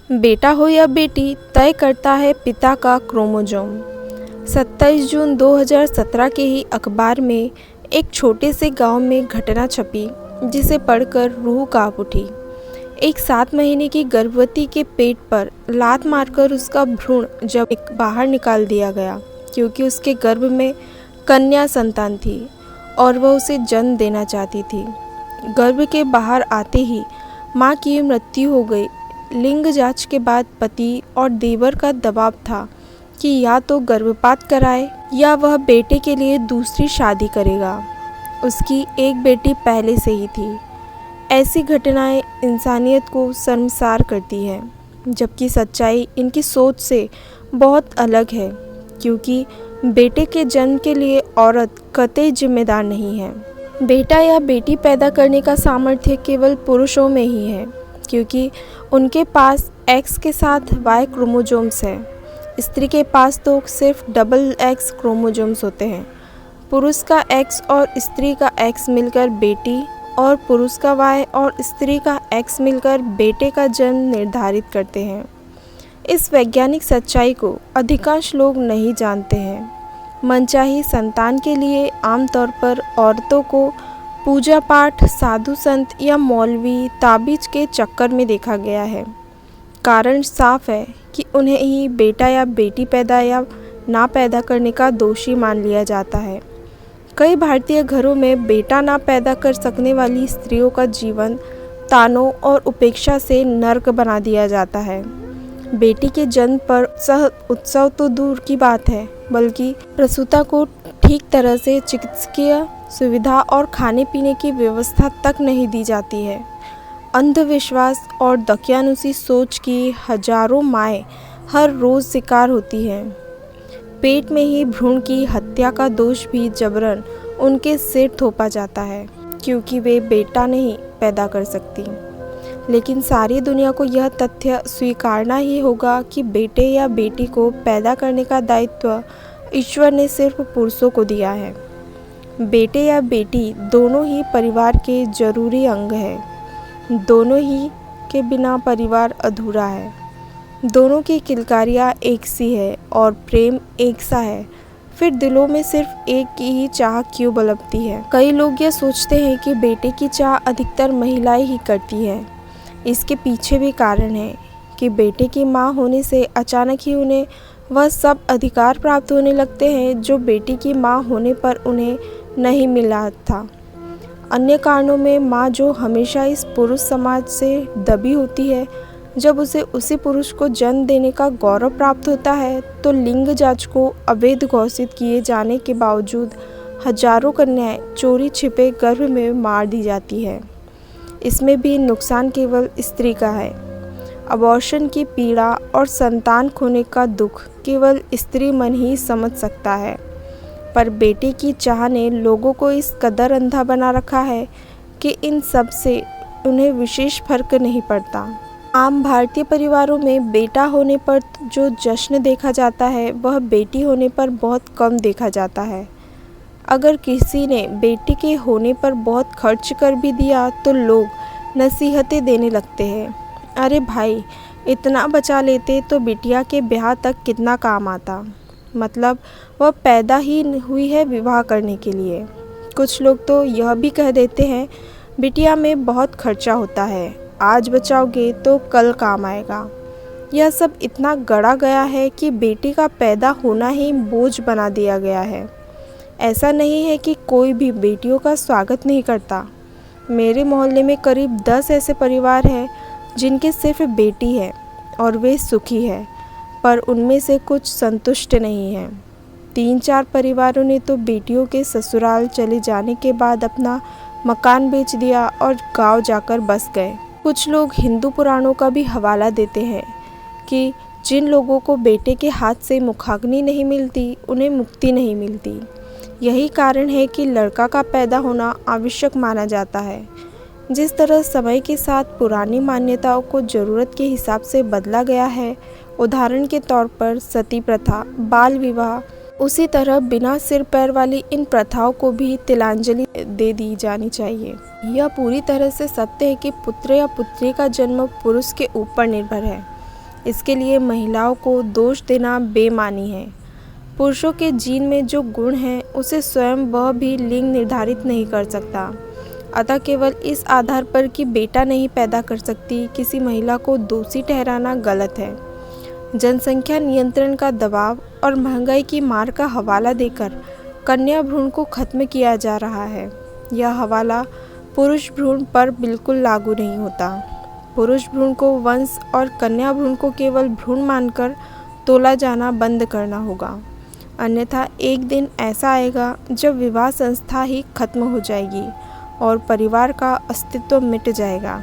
बेटा हो या बेटी तय करता है पिता का क्रोमोसोम। 27 जून 2017 के ही अखबार में एक छोटे से गांव में घटना छपी जिसे पढ़कर रूह कांप उठी। एक 7 महीने की गर्भवती के पेट पर लात मारकर उसका भ्रूण जब बाहर निकाल दिया गया क्योंकि उसके गर्भ में कन्या संतान थी और वह उसे जन्म देना चाहती थी। गर्भ के बाहर आते ही मां की मृत्यु हो गई। लिंग जांच के बाद पति और देवर का दबाव था कि या तो गर्भपात कराए या वह बेटे के लिए दूसरी शादी करेगा। उसकी एक बेटी पहले से ही थी। ऐसी घटनाएं इंसानियत को शर्मसार करती है, जबकि सच्चाई इनकी सोच से बहुत अलग है क्योंकि बेटे के जन्म के लिए औरत कतई जिम्मेदार नहीं है। बेटा या बेटी पैदा करने का सामर्थ्य केवल पुरुषों में ही है क्योंकि उनके पास एक्स के साथ वाई क्रोमोसोम्स है। स्त्री के पास तो सिर्फ डबल एक्स क्रोमोसोम्स होते हैं। पुरुष का एक्स और स्त्री का एक्स मिलकर बेटी और पुरुष का वाई और स्त्री का एक्स मिलकर बेटे का जन्म निर्धारित करते हैं। इस वैज्ञानिक सच्चाई को अधिकांश लोग नहीं जानते हैं। मनचाही संतान के लिए आमतौर पर औरतों को पूजा पाठ, साधु संत या मौलवी ताबीज के चक्कर में देखा गया है। कारण साफ है कि उन्हें ही बेटा या बेटी पैदा या ना पैदा करने का दोषी मान लिया जाता है। कई भारतीय घरों में बेटा ना पैदा कर सकने वाली स्त्रियों का जीवन तानों और उपेक्षा से नर्क बना दिया जाता है। बेटी के जन्म पर उत्सव तो दूर की बात है, बल्कि प्रसूता को ठीक तरह से चिकित्सकीय सुविधा और खाने पीने की व्यवस्था तक नहीं दी जाती है। अंधविश्वास और दकियानुसी सोच की हजारों माएँ हर रोज़ शिकार होती हैं। पेट में ही भ्रूण की हत्या का दोष भी जबरन उनके सिर थोपा जाता है क्योंकि वे बेटा नहीं पैदा कर सकती। लेकिन सारी दुनिया को यह तथ्य स्वीकारना ही होगा कि बेटे या बेटी को पैदा करने का दायित्व ईश्वर ने सिर्फ पुरुषों को दिया है। बेटे या बेटी दोनों ही परिवार के जरूरी अंग है। दोनों ही के बिना परिवार अधूरा है। दोनों की किलकारियाँ एक सी है और प्रेम एक सा है। फिर दिलों में सिर्फ एक की ही चाह क्यों बलकती है? कई लोग यह सोचते हैं कि बेटे की चाह अधिकतर महिलाएं ही करती हैं। इसके पीछे भी कारण है कि बेटे की मां होने से अचानक ही उन्हें वह सब अधिकार प्राप्त होने लगते हैं जो बेटी की मां होने पर उन्हें नहीं मिला था। अन्य कारणों में मां जो हमेशा इस पुरुष समाज से दबी होती है, जब उसे उसी पुरुष को जन्म देने का गौरव प्राप्त होता है तो लिंग जांच को अवैध घोषित किए जाने के बावजूद हजारों कन्याएं चोरी छिपे गर्भ में मार दी जाती है। इसमें भी नुकसान केवल स्त्री का है। अबॉर्शन की पीड़ा और संतान खोने का दुख केवल स्त्री मन ही समझ सकता है, पर बेटे की चाह ने लोगों को इस कदर अंधा बना रखा है कि इन सब से उन्हें विशेष फर्क नहीं पड़ता। आम भारतीय परिवारों में बेटा होने पर जो जश्न देखा जाता है वह बेटी होने पर बहुत कम देखा जाता है। अगर किसी ने बेटी के होने पर बहुत खर्च कर भी दिया तो लोग नसीहतें देने लगते हैं, अरे भाई इतना बचा लेते तो बिटिया के ब्याह तक कितना काम आता। मतलब वह पैदा ही हुई है विवाह करने के लिए। कुछ लोग तो यह भी कह देते हैं बिटिया में बहुत खर्चा होता है, आज बचाओगे तो कल काम आएगा। यह सब इतना गढ़ा गया है कि बेटी का पैदा होना ही बोझ बना दिया गया है। ऐसा नहीं है कि कोई भी बेटियों का स्वागत नहीं करता। मेरे मोहल्ले में करीब 10 ऐसे परिवार हैं जिनके सिर्फ बेटी है और वे सुखी है, पर उनमें से कुछ संतुष्ट नहीं हैं। 3-4 परिवारों ने तो बेटियों के ससुराल चले जाने के बाद अपना मकान बेच दिया और गांव जाकर बस गए। कुछ लोग हिंदू पुराणों का भी हवाला देते हैं कि जिन लोगों को बेटे के हाथ से मुखाग्नि नहीं मिलती उन्हें मुक्ति नहीं मिलती। यही कारण है कि लड़का का पैदा होना आवश्यक माना जाता है। जिस तरह समय के साथ पुरानी मान्यताओं को ज़रूरत के हिसाब से बदला गया है, उदाहरण के तौर पर सती प्रथा, बाल विवाह, उसी तरह बिना सिर पैर वाली इन प्रथाओं को भी तिलांजलि दे दी जानी चाहिए। यह पूरी तरह से सत्य है कि पुत्र या पुत्री का जन्म पुरुष के ऊपर निर्भर है। इसके लिए महिलाओं को दोष देना बेमानी है। पुरुषों के जीन में जो गुण है उसे स्वयं वह भी लिंग निर्धारित नहीं कर सकता। अतः केवल इस आधार पर कि बेटा नहीं पैदा कर सकती किसी महिला को दोषी ठहराना गलत है। जनसंख्या नियंत्रण का दबाव और महंगाई की मार का हवाला देकर कन्या भ्रूण को खत्म किया जा रहा है। यह हवाला पुरुष भ्रूण पर बिल्कुल लागू नहीं होता। पुरुष भ्रूण को वंश और कन्या भ्रूण को केवल भ्रूण मानकर तोला जाना बंद करना होगा, अन्यथा एक दिन ऐसा आएगा जब विवाह संस्था ही खत्म हो जाएगी और परिवार का अस्तित्व मिट जाएगा।